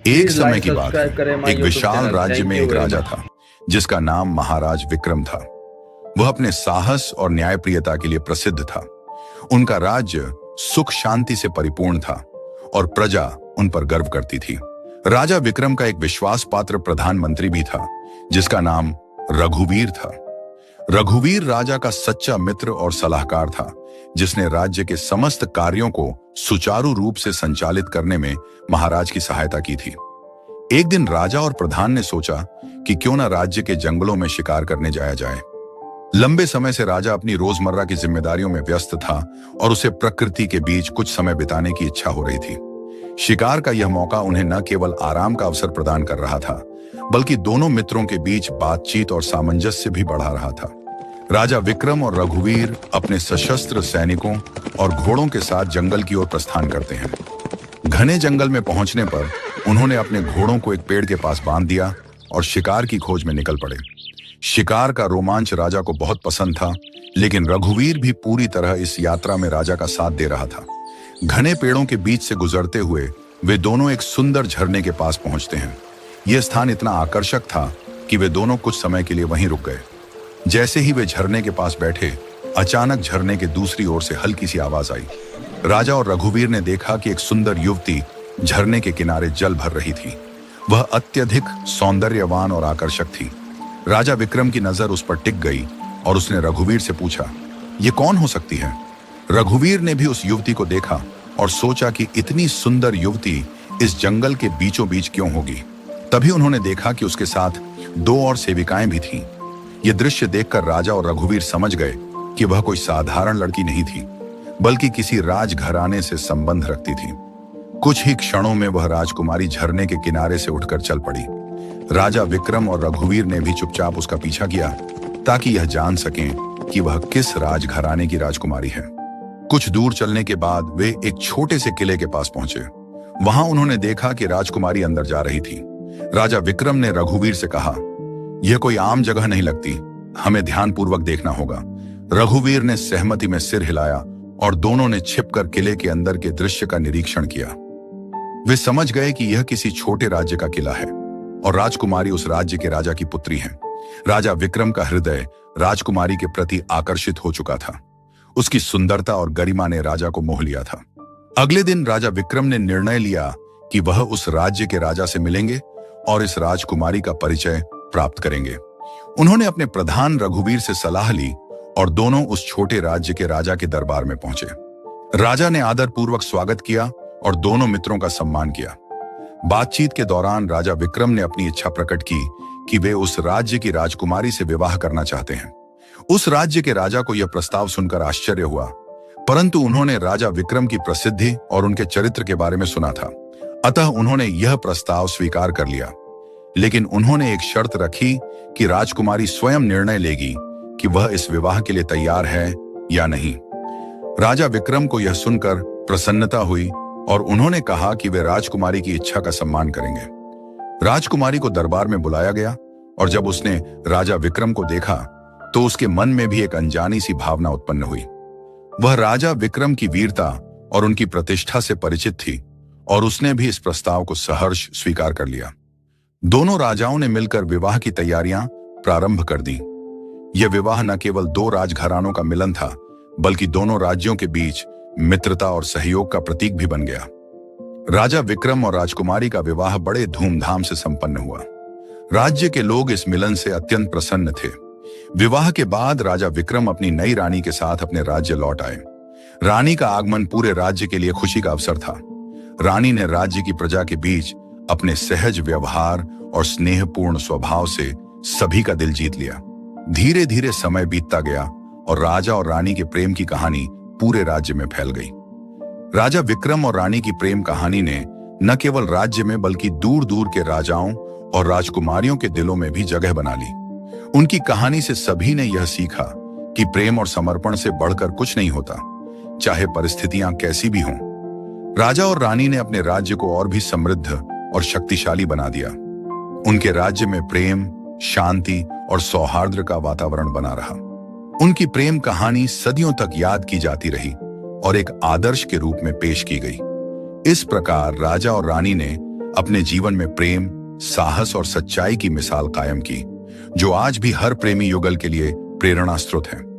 एक प्लीज समय लाइक की बात है, सब्सक्राइब करें माय एक यूट्यूब विशाल चैनल। राज्य थैंक में यू एक वेरी राजा मच। था जिसका नाम महाराज विक्रम था। वह अपने साहस और न्यायप्रियता के लिए प्रसिद्ध था। उनका राज्य सुख शांति से परिपूर्ण था और प्रजा उन पर गर्व करती थी। राजा विक्रम का एक विश्वास पात्र प्रधानमंत्री भी था जिसका नाम रघुवीर था। रघुवीर राजा का सच्चा मित्र और सलाहकार था जिसने राज्य के समस्त कार्यों को सुचारू रूप से संचालित करने में महाराज की सहायता की थी। एक दिन राजा और प्रधान ने सोचा कि क्यों न राज्य के जंगलों में शिकार करने जाया जाए। लंबे समय से राजा अपनी रोजमर्रा की जिम्मेदारियों में व्यस्त था और उसे प्रकृति के बीच कुछ समय बिताने की इच्छा हो रही थी। शिकार का यह मौका उन्हें न केवल आराम का अवसर प्रदान कर रहा था, बल्कि दोनों मित्रों के बीच बातचीत और सामंजस्य भी बढ़ा रहा था। राजा विक्रम और रघुवीर अपने सशस्त्र सैनिकों और घोड़ों के साथ जंगल की ओर प्रस्थान करते हैं। घने जंगल में पहुंचने पर उन्होंने अपने घोड़ों को एक पेड़ के पास बांध दिया और शिकार की खोज में निकल पड़े। शिकार का रोमांच राजा को बहुत पसंद था, लेकिन रघुवीर भी पूरी तरह इस यात्रा में राजा का साथ दे रहा था। घने पेड़ों के बीच से गुजरते हुए वे दोनों एक सुंदर झरने के पास पहुंचते हैं। यह स्थान इतना आकर्षक था कि वे दोनों कुछ समय के लिए वहीं रुक गए। जैसे ही वे झरने के पास बैठे, अचानक झरने के दूसरी ओर से हल्की सी आवाज आई। राजा और रघुवीर ने देखा कि एक सुंदर युवती झरने के किनारे जल भर रही थी। वह अत्यधिक सौंदर्यवान और आकर्षक थी। राजा विक्रम की नजर उस पर टिक गई और उसने रघुवीर से पूछा, "ये कौन हो सकती है?" रघुवीर ने भी उस युवती को देखा और सोचा कि इतनी सुंदर युवती इस जंगल के बीचों बीच क्यों होगी। तभी उन्होंने देखा कि उसके साथ दो और सेविकाएं भी थीं। यह दृश्य देखकर राजा और रघुवीर समझ गए कि वह कोई साधारण लड़की नहीं थी, बल्कि किसी राजघराने से संबंध रखती थी। कुछ ही क्षणों में वह राजकुमारी झरने के किनारे से उठकर चल पड़ी। राजा विक्रम और रघुवीर ने भी चुपचाप उसका पीछा किया ताकि यह जान सकें कि वह किस राजघराने की राजकुमारी है। कुछ दूर चलने के बाद वे एक छोटे से किले के पास पहुंचे। वहां उन्होंने देखा कि राजकुमारी अंदर जा रही थी। राजा विक्रम ने रघुवीर से कहा, "यह कोई आम जगह नहीं लगती, हमें ध्यानपूर्वक देखना होगा।" रघुवीर ने सहमति में सिर हिलाया और दोनों ने छिपकर किले के अंदर के दृश्य का निरीक्षण किया। वे समझ गए कि यह किसी छोटे राज्य का किला है और राजकुमारी उस राज्य के राजा की पुत्री है। राजा विक्रम का हृदय राजकुमारी के प्रति आकर्षित हो चुका था। उसकी सुंदरता और गरिमा ने राजा को मोह लिया था। अगले दिन राजा विक्रम ने निर्णय लिया कि वह उस राज्य के राजा से मिलेंगे और इस राजकुमारी का परिचय प्राप्त करेंगे। उन्होंने अपने प्रधान रघुवीर से सलाह ली और दोनों उस छोटे राज्य के राजा के दरबार में पहुंचे। राजा ने आदरपूर्वक स्वागत किया और दोनों मित्रों का सम्मान किया। बातचीत के दौरान राजा विक्रम ने अपनी इच्छा प्रकट की कि वे उस राज्य की राजकुमारी से विवाह करना चाहते हैं। उस राज्य के राजा को यह प्रस्ताव सुनकर आश्चर्य हुआ, परंतु उन्होंने राजा विक्रम की प्रसिद्धि और उनके चरित्र के बारे में सुना था, अतः उन्होंने यह प्रस्ताव स्वीकार कर लिया। लेकिन उन्होंने एक शर्त रखी कि राजकुमारी स्वयं निर्णय लेगी कि वह इस विवाह के लिए तैयार है या नहीं। राजा विक्रम को यह सुनकर प्रसन्नता हुई और उन्होंने कहा कि वे राजकुमारी की इच्छा का सम्मान करेंगे। राजकुमारी को दरबार में बुलाया गया और जब उसने राजा विक्रम को देखा तो उसके मन में भी एक अनजानी सी भावना उत्पन्न हुई। वह राजा विक्रम की वीरता और उनकी प्रतिष्ठा से परिचित थी और उसने भी इस प्रस्ताव को सहर्ष स्वीकार कर लिया। दोनों राजाओं ने मिलकर विवाह की तैयारियां प्रारंभ कर दी। यह विवाह न केवल दो राजघरानों का मिलन था, बल्कि दोनों राज्यों के बीच मित्रता और सहयोग का प्रतीक भी बन गया। राजा विक्रम और राजकुमारी का विवाह बड़े धूमधाम से संपन्न हुआ। राज्य के लोग इस मिलन से अत्यंत प्रसन्न थे। विवाह के बाद राजा विक्रम अपनी नई रानी के साथ अपने राज्य लौट आए। रानी का आगमन पूरे राज्य के लिए खुशी का अवसर था। रानी ने राज्य की प्रजा के बीच अपने सहज व्यवहार और स्नेहपूर्ण स्वभाव से सभी का दिल जीत लिया। धीरे धीरे समय बीतता गया और राजा और रानी के प्रेम की कहानी पूरे राज्य में फैल गई। राजा विक्रम और रानी की प्रेम कहानी ने न केवल राज्य में बल्कि दूर दूर के राजाओं और राजकुमारियों के दिलों में भी जगह बना ली। उनकी कहानी से सभी ने यह सीखा कि प्रेम और समर्पण से बढ़कर कुछ नहीं होता, चाहे परिस्थितियां कैसी भी हों। राजा और रानी ने अपने राज्य को और भी समृद्ध और शक्तिशाली बना दिया। उनके राज्य में प्रेम, शांति और सौहार्द का वातावरण बना रहा। उनकी प्रेम कहानी सदियों तक याद की जाती रही और एक आदर्श के रूप में पेश की गई। इस प्रकार राजा और रानी ने अपने जीवन में प्रेम, साहस और सच्चाई की मिसाल कायम की, जो आज भी हर प्रेमी युगल के लिए प्रेरणा स्रोत है।